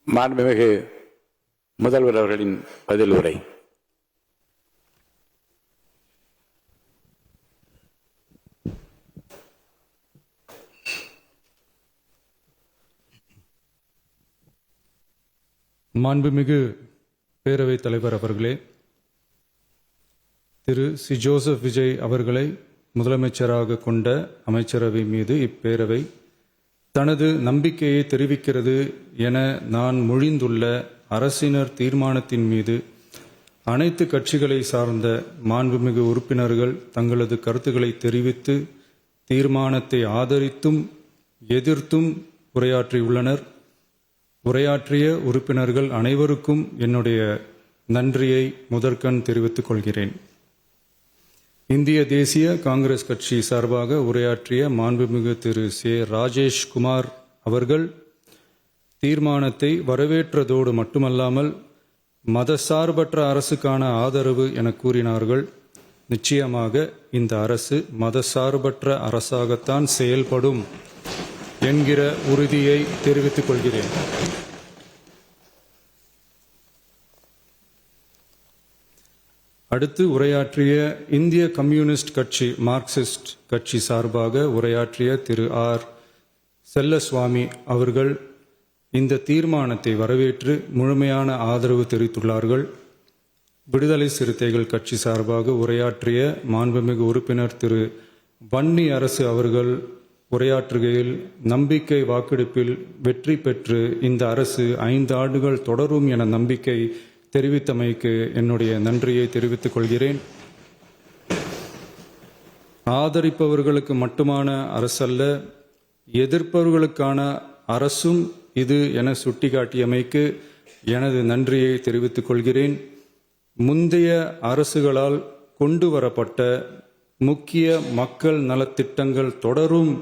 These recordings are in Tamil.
மாண்புமிகு முதல்வர் அவர்களின் பதில் உரை. மாண்புமிகு பேரவைத் தலைவர் அவர்களே, திரு சி ஜோசப் விஜய் அவர்களை முதலமைச்சராக கொண்ட அமைச்சரவை மீது இப்பேரவை தனது நம்பிக்கையை தெரிவிக்கிறது என நான் மொழிந்துள்ள அரசினர் தீர்மானத்தின் மீது அனைத்து கட்சிகளை சார்ந்த மாண்புமிகு உறுப்பினர்கள் தங்களது கருத்துக்களை தெரிவித்து தீர்மானத்தை ஆதரித்தும் எதிர்த்தும் உரையாற்றியுள்ளனர். உரையாற்றிய உறுப்பினர்கள் அனைவருக்கும் என்னுடைய நன்றியை முதற்கண் தெரிவித்துக் கொள்கிறேன். இந்திய தேசிய காங்கிரஸ் கட்சி சார்பாக உரையாற்றிய மாண்புமிகு திரு சே ராஜேஷ்குமார் அவர்கள் தீர்மானத்தை வரவேற்றதோடு மட்டுமல்லாமல் மதசார்பற்ற அரசுக்கான ஆதரவு என கூறினார்கள். நிச்சயமாக இந்த அரசு மதசார்பற்ற அரசாகத்தான் செயல்படும் என்கிற உறுதியை தெரிவித்துக் கொள்கிறேன். அடுத்து உரையாற்றிய இந்திய கம்யூனிஸ்ட் கட்சி மார்க்சிஸ்ட் கட்சி சார்பாக உரையாற்றிய திரு ஆர் செல்லசுவாமி அவர்கள் இந்த தீர்மானத்தை வரவேற்று முழுமையான ஆதரவு தெரிவித்துள்ளார்கள். விடுதலை சிறுத்தைகள் கட்சி சார்பாக உரையாற்றிய மாண்புமிகு உறுப்பினர் திரு வன்னி அரசு அவர்கள் உரையாற்றுகையில் நம்பிக்கை வாக்கெடுப்பில் வெற்றி பெற்று இந்த அரசு 5 ஆண்டுகள் தொடரும் என நம்பிக்கை தெரிவித்தமைக்கு என்னுடைய நன்றியை தெரிவித்துக் கொள்கிறேன். ஆதரிப்பவர்களுக்கு மட்டுமான அரசல்ல, எதிர்ப்பவர்களுக்கான அரசும் இது என சுட்டிக்காட்டியமைக்கு எனது நன்றியை தெரிவித்துக் கொள்கிறேன். முந்தைய அரசுகளால் கொண்டு வரப்பட்ட முக்கிய மக்கள் நலத்திட்டங்கள் தொடரும்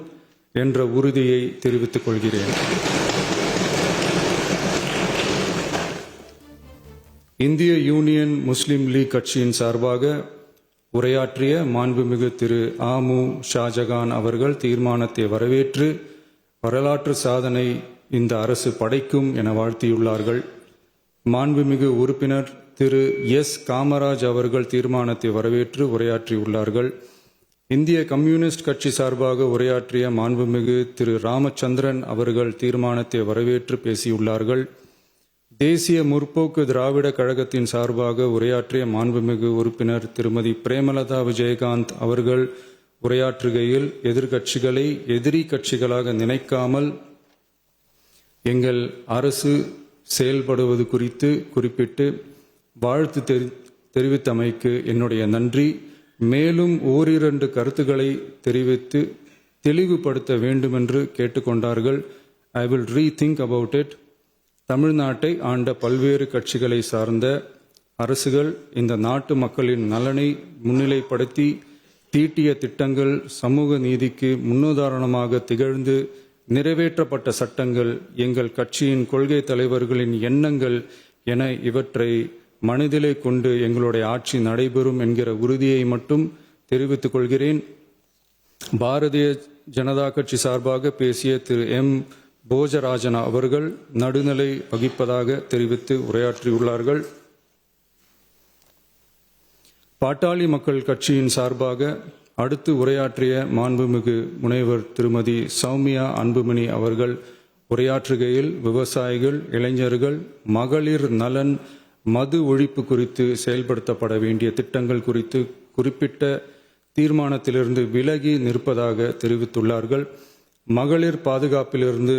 என்ற உறுதியை தெரிவித்துக் கொள்கிறேன். இந்திய யூனியன் முஸ்லிம் லீக் கட்சியின் சார்பாக உரையாற்றிய மாண்புமிகு திரு ஆமு ஷாஜகான் அவர்கள் தீர்மானத்தை வரவேற்று வரலாற்று சாதனை இந்த அரசு படைக்கும் என வாழ்த்தியுள்ளார்கள். மாண்புமிகு உறுப்பினர் திரு எஸ் காமராஜ் அவர்கள் தீர்மானத்தை வரவேற்று உரையாற்றியுள்ளார்கள். இந்திய கம்யூனிஸ்ட் கட்சி சார்பாக உரையாற்றிய மாண்புமிகு திரு ராமச்சந்திரன் அவர்கள் தீர்மானத்தை வரவேற்று பேசியுள்ளார்கள். தேசிய முற்போக்கு திராவிட கழகத்தின் சார்பாக உரையாற்றிய மாண்புமிகு உறுப்பினர் திருமதி பிரேமலதா விஜயகாந்த் அவர்கள் உரையாற்றுகையில் எதிர்கட்சிகளை எதிரி கட்சிகளாக நினைக்காமல் எங்கள் அரசு செயல்படுவது குறித்து குறிப்பிட்டு வாழ்த்து தெரிவித்தமைக்கு என்னுடைய நன்றி. மேலும் ஓரிரண்டு கருத்துக்களை தெரிவித்து தெளிவுபடுத்த வேண்டுமென்று கேட்டுக்கொண்டார்கள். I will rethink about it. தமிழ்நாட்டை ஆண்ட பல்வேறு கட்சிகளை சார்ந்த அரசுகள் இந்த நாட்டு மக்களின் நலனை முன்னிலைப்படுத்தி தீட்டிய திட்டங்கள் சமூக நீதிக்கு முன்னுதாரணமாக திகழ்ந்து நிறைவேற்றப்பட்ட சட்டங்கள் எங்கள் கட்சியின் கொள்கை தலைவர்களின் எண்ணங்கள் என இவற்றை மனதிலே கொண்டு எங்களுடைய ஆட்சி நடைபெறும் என்கிற உறுதியை மட்டும் தெரிவித்துக் கொள்கிறேன். பாரதிய ஜனதா கட்சி சார்பாக பேசிய திரு எம் போஜராஜன் அவர்கள் நடுநிலை வகிப்பதாக தெரிவித்து உரையாற்றியுள்ளார்கள். பாட்டாளி மக்கள் கட்சியின் சார்பாக அடுத்து உரையாற்றிய மாண்புமிகு முனைவர் திருமதி சௌமியா அன்புமணி அவர்கள் உரையாற்றுகையில் விவசாயிகள், இளைஞர்கள், மகளிர் நலன், மது ஒழிப்பு குறித்து செயல்படுத்தப்பட வேண்டிய திட்டங்கள் குறித்து குறிப்பிட்ட தீர்மானத்திலிருந்து விலகி நிற்பதாக தெரிவித்துள்ளார்கள். மகளிர் பாதுகாப்பிலிருந்து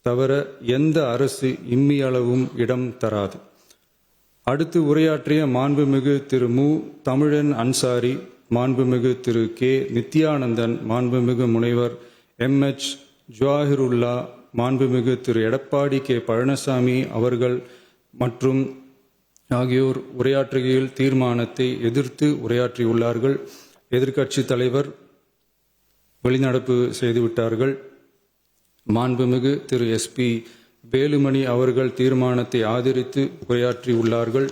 தவிர எந்த அரசு இம்மியளவும் இடம் தராது. அடுத்து உரையாற்றிய மாண்புமிகு திரு மு தமிழன் அன்சாரி, மாண்புமிகு திரு கே நித்யானந்தன், மாண்புமிகு முனைவர் எம்எச் ஜவாஹிருல்லா, மாண்புமிகு திரு எடப்பாடி கே பழனிசாமி அவர்கள் மற்றும் ஆகியோர் உரையாற்றுகையில் தீர்மானத்தை எதிர்த்து உரையாற்றியுள்ளார்கள். எதிர்க்கட்சி தலைவர் வெளிநடப்பு செய்துவிட்டார்கள். மாண்புமிகு திரு எஸ்பி வேலுமணி அவர்கள் தீர்மானத்தை ஆதரித்து உரையாற்றியுள்ளார்கள்.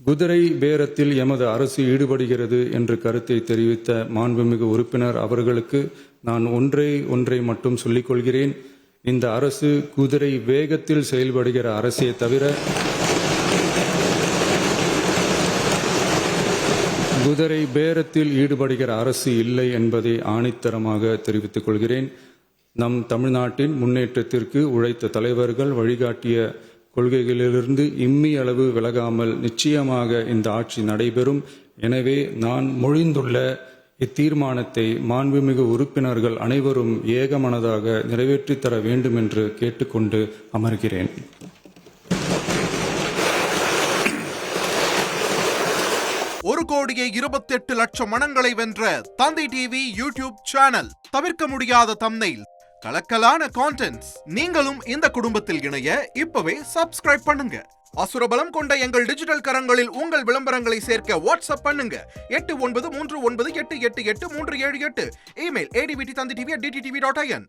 குதிரை பேரத்தில் எமது அரசு ஈடுபடுகிறது என்று கருத்தை தெரிவித்த மாண்புமிகு உறுப்பினர் அவர்களுக்கு நான் ஒன்றை மட்டும் சொல்லிக் கொள்கிறேன். இந்த அரசு குதிரை வேகத்தில் செயல்படுகிற அரசே தவிர குதிரை பேரத்தில் ஈடுபடுகிற அரசு இல்லை என்பதை ஆணித்தரமாக தெரிவித்துக் கொள்கிறேன். நம் தமிழ்நாட்டின் முன்னேற்றத்திற்கு உழைத்த தலைவர்கள் வழிகாட்டிய கொள்கைகளிலிருந்து இம்மி அளவு விலகாமல் நிச்சயமாக இந்த ஆட்சி நடைபெறும். எனவே நான் மொழிந்துள்ள இத்தீர்மானத்தை மாண்புமிகு உறுப்பினர்கள் அனைவரும் ஏகமனதாக நிறைவேற்றித் தர வேண்டும் என்று கேட்டுக்கொண்டு அமர்கிறேன். ஒரு கோடியே 28 லட்சம் மனங்களை வென்ற தந்தி டிவி யூடியூப் சேனல். தவிர்க்க முடியாத தம்ப்நெயில், கலக்கலான கான்டென்ட்ஸ். நீங்களும் இந்த குடும்பத்தில் இணைய இப்பவே சப்ஸ்கிரைப் பண்ணுங்க. அசுரபலம் கொண்ட எங்கள் டிஜிட்டல் கரங்களில் உங்கள் விளம்பரங்களை சேர்க்க வாட்ஸ்அப் பண்ணுங்க. 8939888838. Email advtthanditv@dttv.in.